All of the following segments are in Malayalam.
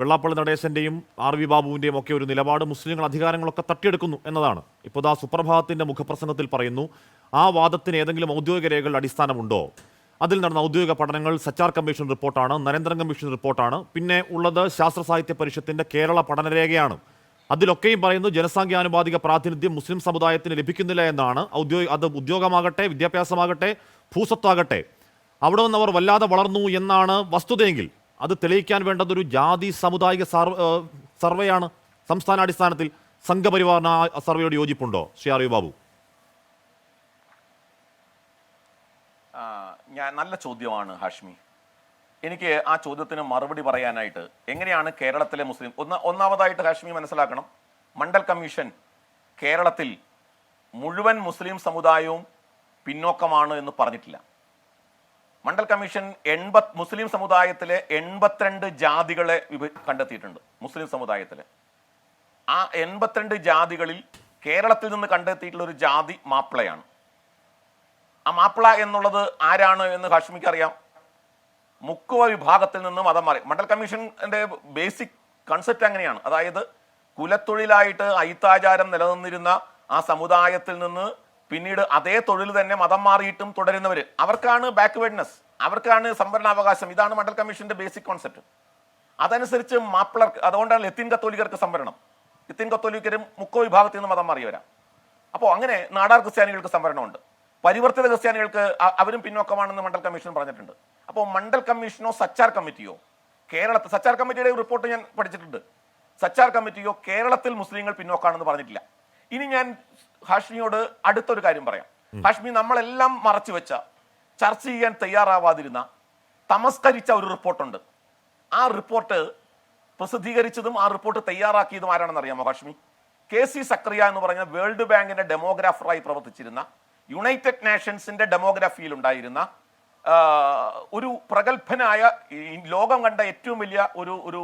വെള്ളാപ്പള്ളി നടേശന്റെയും ആർ വി ബാബുവിന്റെയും ഒക്കെ ഒരു നിലപാട് മുസ്ലിങ്ങൾ അധികാരങ്ങളൊക്കെ തട്ടിയെടുക്കുന്നു എന്നതാണ്. ഇപ്പോൾ ദാ സുപ്രഭാതത്തിന്റെ മുഖപ്രസംഗത്തിൽ പറയുന്നു, ആ വാദത്തിന് ഏതെങ്കിലും ഔദ്യോഗിക രേഖകളുടെ അടിസ്ഥാനമുണ്ടോ? അതിൽ നടന്ന ഔദ്യോഗിക പഠനങ്ങൾ സച്ചാർ കമ്മീഷൻ റിപ്പോർട്ടാണ്, നരേന്ദ്രൻ കമ്മീഷൻ റിപ്പോർട്ടാണ്, പിന്നെ ഉള്ളത് ശാസ്ത്ര സാഹിത്യ പരിഷത്തിന്റെ കേരള പഠനരേഖയാണ്. അതിലൊക്കെയും പറയുന്നു ജനസംഖ്യാനുപാതിക പ്രാതിനിധ്യം മുസ്ലിം സമുദായത്തിന് ലഭിക്കുന്നില്ല എന്നാണ്. അത് ഉദ്യോഗമാകട്ടെ, വിദ്യാഭ്യാസമാകട്ടെ, ഭൂസ്വത്താകട്ടെ, അവിടെ നിന്ന് അവർ വല്ലാതെ വളർന്നു എന്നാണ് വസ്തുതയെങ്കിൽ അത് തെളിയിക്കാൻ വേണ്ടത് ഒരു ജാതി സാമുദായിക സർവേയാണ്. സംസ്ഥാനാടിസ്ഥാനത്തിൽ സംഘപരിവാറിന് ആ സർവേയോട് യോജിപ്പുണ്ടോ ശ്രീ ആർ വി ബാബു? നല്ല ചോദ്യമാണ് ഹാഷ്മി. എനിക്ക് ആ ചോദ്യത്തിന് മറുപടി പറയാനായിട്ട് എങ്ങനെയാണ് കേരളത്തിലെ മുസ്ലിം ഒന്നാമതായിട്ട് ഹാഷ്മി മനസ്സിലാക്കണം, മണ്ഡൽ കമ്മീഷൻ കേരളത്തിൽ മുഴുവൻ മുസ്ലിം സമുദായവും പിന്നോക്കമാണ് എന്ന് പറഞ്ഞിട്ടില്ല. മണ്ഡൽ കമ്മീഷൻ മുസ്ലിം സമുദായത്തിലെ 82 ജാതികളെ കണ്ടെത്തിയിട്ടുണ്ട്. മുസ്ലിം സമുദായത്തിലെ ആ 82 ജാതികളിൽ കേരളത്തിൽ നിന്ന് കണ്ടെത്തിയിട്ടുള്ള ഒരു ജാതി മാപ്പിളയാണ്. ആ മാപ്പിള എന്നുള്ളത് ആരാണ് എന്ന് ഹാഷ്മിക്ക് അറിയാം. മുക്കുവ വിഭാഗത്തിൽ നിന്ന് മതം മാറി. മണ്ഡൽ കമ്മീഷന്റെ ബേസിക് കൺസെപ്റ്റ് അങ്ങനെയാണ്. അതായത് കുലത്തൊഴിലായിട്ട് അയിത്താചാരം നിലനിന്നിരുന്ന ആ സമുദായത്തിൽ നിന്ന് പിന്നീട് അതേ തൊഴിൽ തന്നെ മതം മാറിയിട്ടും തുടരുന്നവർ, അവർക്കാണ് ബാക്ക്വേർഡ്നെസ്, അവർക്കാണ് സംവരണാവകാശം. ഇതാണ് മണ്ഡൽ കമ്മീഷന്റെ ബേസിക് കോൺസെപ്റ്റ്. അതനുസരിച്ച് മാപ്പിളർക്ക്, അതുകൊണ്ടാണ് ലത്തീൻ കത്തോലിക്കർക്ക് സംവരണം. ലത്തീൻ കത്തോലിക്കരും മുക്കോ വിഭാഗത്തിൽ നിന്ന് മതം മാറിയവരാ. അപ്പോൾ അങ്ങനെ നാടാർ ക്രിസ്ത്യാനികൾക്ക് സംവരണമുണ്ട്. പരിവർത്തിത ക്രിസ്ത്യാനികൾക്ക് അവരും പിന്നോക്കമാണെന്ന് മണ്ഡൽ കമ്മീഷൻ പറഞ്ഞിട്ടുണ്ട്. അപ്പോൾ മണ്ഡൽ കമ്മീഷനോ സച്ചാർ കമ്മിറ്റിയോ കേരളത്തിൽ, സച്ചാർ കമ്മിറ്റിയുടെ റിപ്പോർട്ട് ഞാൻ പഠിച്ചിട്ടുണ്ട്, സച്ചാർ കമ്മിറ്റിയോ കേരളത്തിൽ മുസ്ലിങ്ങൾ പിന്നോക്കാണെന്ന് പറഞ്ഞിട്ടില്ല. ഇനി ഞാൻ ഹാഷ്മിയോട് അടുത്തൊരു കാര്യം പറയാം. ഹാഷ്മി, നമ്മളെല്ലാം മറച്ചു വെച്ച, ചർച്ച ചെയ്യാൻ തയ്യാറാവാതിരുന്ന, തമസ്കരിച്ച ഒരു റിപ്പോർട്ടുണ്ട്. ആ റിപ്പോർട്ട് പ്രസിദ്ധീകരിച്ചതും ആ റിപ്പോർട്ട് തയ്യാറാക്കിയതും ആരാണെന്ന് അറിയാമോ ഹാഷ്മി? KC സക്രിയ എന്ന് പറഞ്ഞ വേൾഡ് ബാങ്കിന്റെ ഡെമോഗ്രാഫറായി പ്രവർത്തിച്ചിരുന്ന, യുണൈറ്റഡ് നേഷൻസിന്റെ ഡെമോഗ്രാഫിയിൽ ഉണ്ടായിരുന്ന ഒരു പ്രഗത്ഭനായ, ലോകം കണ്ട ഏറ്റവും വലിയ ഒരു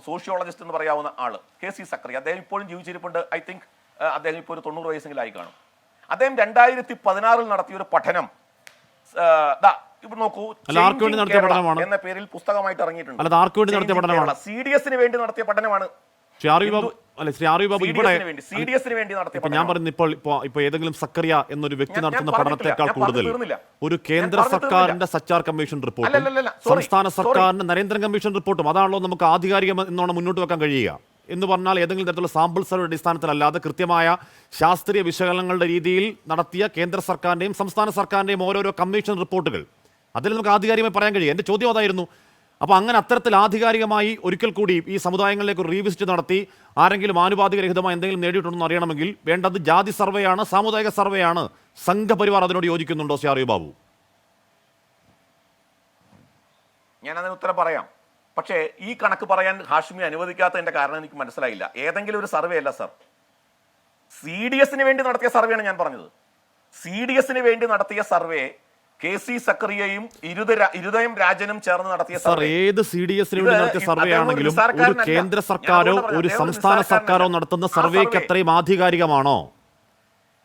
സോഷ്യോളജിസ്റ്റ് എന്ന് പറയാവുന്ന ആള് KC സക്രിയ. അദ്ദേഹം ഇപ്പോഴും ജീവിച്ചിരിപ്പുണ്ട്. ഐ തിങ്ക് അദ്ദേഹം ഇപ്പോൾ ഒരു 90 വയസ്സെങ്കിലായി കാണും. അദ്ദേഹം 2016 നടത്തിയ ഒരു പഠനം നോക്കൂ, എന്ന പേരിൽ പുസ്തകമായിട്ട് ഇറങ്ങിയിട്ടുണ്ട്. CDSന് വേണ്ടി നടത്തിയ പഠനമാണ്. ഞാൻ പറയുന്നത് ഇപ്പോൾ ഏതെങ്കിലും സക്കറിയ എന്നൊരു വ്യക്തി നടത്തുന്ന പഠനത്തെക്കാൾ കൂടുതൽ ഒരു കേന്ദ്ര സർക്കാരിന്റെ സച്ചാർ കമ്മീഷൻ റിപ്പോർട്ടും സംസ്ഥാന സർക്കാരിന്റെ നരേന്ദ്രൻ കമ്മീഷൻ റിപ്പോർട്ടും, അതാണല്ലോ നമുക്ക് ആധികാരികം എന്നോണം മുന്നോട്ട് വെക്കാൻ കഴിയുക. എന്ന് പറഞ്ഞാൽ ഏതെങ്കിലും തരത്തിലുള്ള സാമ്പിൾ സർവേ അടിസ്ഥാനത്തിലല്ലാതെ കൃത്യമായ ശാസ്ത്രീയ വിശകലനങ്ങളുടെ രീതിയിൽ നടത്തിയ കേന്ദ്ര സർക്കാരിന്റെയും സംസ്ഥാന സർക്കാരിന്റെയും ഓരോരോ കമ്മീഷൻ റിപ്പോർട്ടുകൾ, അതിൽ നമുക്ക് ആധികാരികമായി പറയാൻ കഴിയും. എൻ്റെ ചോദ്യം അതായിരുന്നു. അപ്പോൾ അങ്ങനെ അത്തരത്തിൽ ആധികാരികമായി ഒരിക്കൽ കൂടി ഈ സമുദായങ്ങളിലേക്ക് റീവിസിറ്റ് നടത്തി ആരെങ്കിലും ആനുപാതികരഹിതമായി എന്തെങ്കിലും നേടിയിട്ടുണ്ടെന്ന് അറിയണമെങ്കിൽ വേണ്ടത് ജാതി സർവേയാണ്, സാമുദായിക സർവേയാണ്. സംഘപരിവാർ അതിനോട് യോജിക്കുന്നുണ്ടോ ശ്രീ ആർ വി ബാബു? ഞാൻ അതിന് ഉത്തരം പറയാം. പക്ഷേ ഈ കണക്ക് പറയാൻ ഹാഷ്മി അനുവദിക്കാത്തതിന്റെ കാരണം എനിക്ക് മനസ്സിലായില്ല. ഏതെങ്കിലും ഒരു സർവേ അല്ല സർ, CDSന് വേണ്ടി നടത്തിയ സർവേയാണ് ഞാൻ പറഞ്ഞത്. CDSന് വേണ്ടി നടത്തിയ സർവേ KC സക്രിയയും ഇരുദയം രാജനും ചേർന്ന് നടത്തിയ സർവേ. ഏത് CDSന് വേണ്ടി നടത്തിയ സർവേ ആണെങ്കിലും ഒരു കേന്ദ്ര സർക്കാരോ ഒരു സംസ്ഥാന സർക്കാരോ നടത്തുന്ന സർവേക്ക് അത്രയും ആധികാരികമാണോ?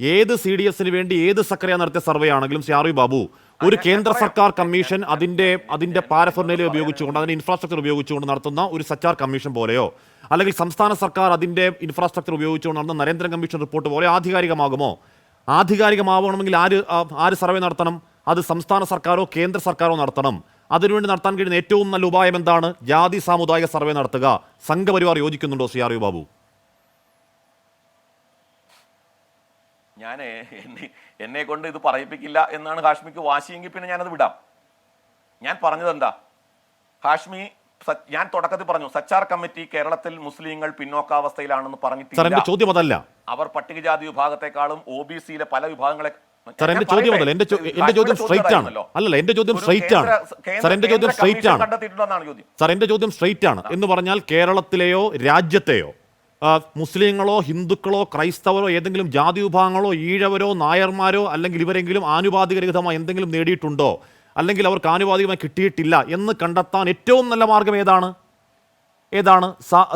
ഏത് CDSന് വേണ്ടി ഏത് സക്രിയ നടത്തിയ സർവേ ആണെങ്കിലും ശ്രീ ആർ വി ബാബു, ഒരു കേന്ദ്ര സർക്കാർ കമ്മീഷൻ അതിന്റെ പാരഫെർണേലിയ ഉപയോഗിച്ചുകൊണ്ട്, അതിന്റെ ഇൻഫ്രാസ്ട്രക്ചർ ഉപയോഗിച്ചുകൊണ്ട് നടത്തുന്ന ഒരു സച്ചാർ കമ്മീഷൻ പോലെയോ, അല്ലെങ്കിൽ സംസ്ഥാന സർക്കാർ അതിന്റെ ഇൻഫ്രാസ്ട്രക്ചർ ഉപയോഗിച്ചുകൊണ്ട് നടത്തുന്ന നരേന്ദ്രൻ കമ്മീഷൻ റിപ്പോർട്ട് പോലെ ആധികാരികമാകുമോ? ആധികാരികമാവണമെങ്കിൽ ആര് സർവേ നടത്തണം? അത് സംസ്ഥാന സർക്കാരോ കേന്ദ്ര സർക്കാരോ നടത്തണം. അതിനുവേണ്ടി നടത്താൻ കഴിയുന്ന ഏറ്റവും നല്ല ഉപായം എന്താണ്? ജാതി സാമുദായിക സർവേ നടത്തുക. സംഘപരിവാർ യോജിക്കുന്നുണ്ടോ ശ്രീ ആർ വി ബാബു? എന്നെ കൊണ്ട് ഇത് പറയിപ്പിക്കില്ല എന്നാണ് ഹാഷ്മിക്ക് വാശിയെങ്കിൽ പിന്നെ ഞാനത് വിടാം. ഞാൻ പറഞ്ഞത് എന്താ ഹാഷ്മി, ഞാൻ തുടക്കത്തിൽ പറഞ്ഞു സച്ചാർ കമ്മിറ്റി കേരളത്തിൽ മുസ്ലിങ്ങൾ പിന്നോക്കാവസ്ഥയിലാണെന്ന് പറഞ്ഞിട്ടില്ല. ചോദ്യം അതല്ല. അവർ പട്ടികജാതി വിഭാഗത്തെ OBCയിലെ പല വിഭാഗങ്ങളെ. എന്റെ ചോദ്യം സ്ട്രെയിറ്റ് ആണ് എന്ന് പറഞ്ഞാൽ കേരളത്തിലെയോ രാജ്യത്തെയോ മുസ്ലിങ്ങളോ ഹിന്ദുക്കളോ ക്രൈസ്തവരോ ഏതെങ്കിലും ജാതി വിഭാഗങ്ങളോ ഈഴവരോ നായർമാരോ അല്ലെങ്കിൽ ഇവരെങ്കിലും ആനുപാതികരഹിതമായി എന്തെങ്കിലും നേടിയിട്ടുണ്ടോ, അല്ലെങ്കിൽ അവർക്ക് ആനുപാതികമായി കിട്ടിയിട്ടില്ല എന്ന് കണ്ടെത്താൻ ഏറ്റവും നല്ല മാർഗം ഏതാണ്?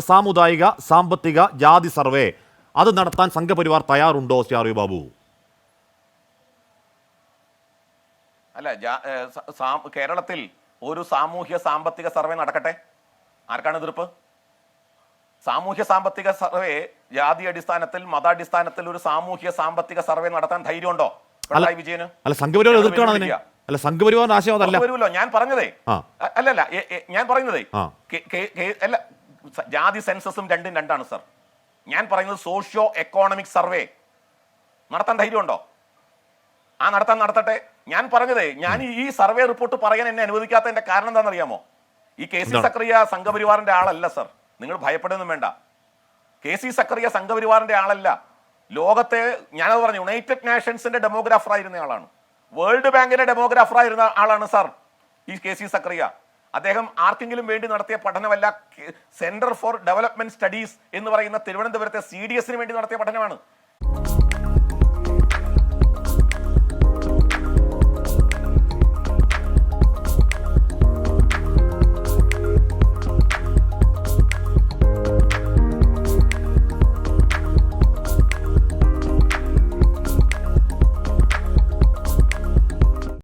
സാമുദായിക സാമ്പത്തിക ജാതി സർവേ. അത് നടത്താൻ സംഘപരിവാർ തയ്യാറുണ്ടോ ശ്രീ ആർ വി ബാബു? അല്ല, കേരളത്തിൽ ഒരു സാമൂഹ്യ സാമ്പത്തിക സർവേ നടക്കട്ടെ. ആർക്കാണ് എതിർപ്പ്? സാമൂഹ്യ സാമ്പത്തിക സർവേ, ജാതി അടിസ്ഥാനത്തിൽ മതാടിസ്ഥാനത്തിൽ ഒരു സാമൂഹ്യ സാമ്പത്തിക സർവേ നടത്താൻ ധൈര്യമുണ്ടോ പിണറായി വിജയന്? അല്ല, സംഘപരിവാർ എതിർക്കണം അതിനെ. അല്ല, സംഘപരിവാറിന്റെ ആശയം അതല്ല. വരുമല്ലോ, ഞാൻ പറഞ്ഞതേ അല്ലല്ല, ഞാൻ പറയുന്നതേ അല്ല, ജാതി സെൻസസും രണ്ടും രണ്ടാണ് സർ. ഞാൻ പറയുന്നത് സോഷ്യോ എക്കോണമിക് സർവേ നടത്താൻ ധൈര്യമുണ്ടോ? നടത്തട്ടെ. ഞാൻ പറഞ്ഞതേ, ഞാൻ ഈ സർവേ റിപ്പോർട്ട് പറയാൻ എന്നെ അനുവദിക്കാത്തതിന്റെ കാരണം എന്താണെന്നറിയാമോ? ഈ കെ സി സക്കറിയ സംഘപരിവാറിന്റെ ആളല്ല സർ, നിങ്ങൾ ഭയപ്പെടുന്നും വേണ്ട. കെ സി സക്കറിയ സംഘപരിവാറിന്റെ ആളല്ല. ലോകത്തെ, ഞാനത് പറഞ്ഞു, യുണൈറ്റഡ് നേഷൻസിന്റെ ഡെമോഗ്രാഫർ ആയിരുന്ന ആളാണ്, വേൾഡ് ബാങ്കിന്റെ ഡെമോഗ്രാഫർ ആയിരുന്ന ആളാണ് സാർ ഈ കെ സി സക്കറിയ. അദ്ദേഹം ആർക്കെങ്കിലും വേണ്ടി നടത്തിയ പഠനമല്ല, സെന്റർ ഫോർ ഡെവലപ്മെന്റ് സ്റ്റഡീസ് എന്ന് പറയുന്ന തിരുവനന്തപുരത്തെ CDSന് വേണ്ടി നടത്തിയ പഠനമാണ്.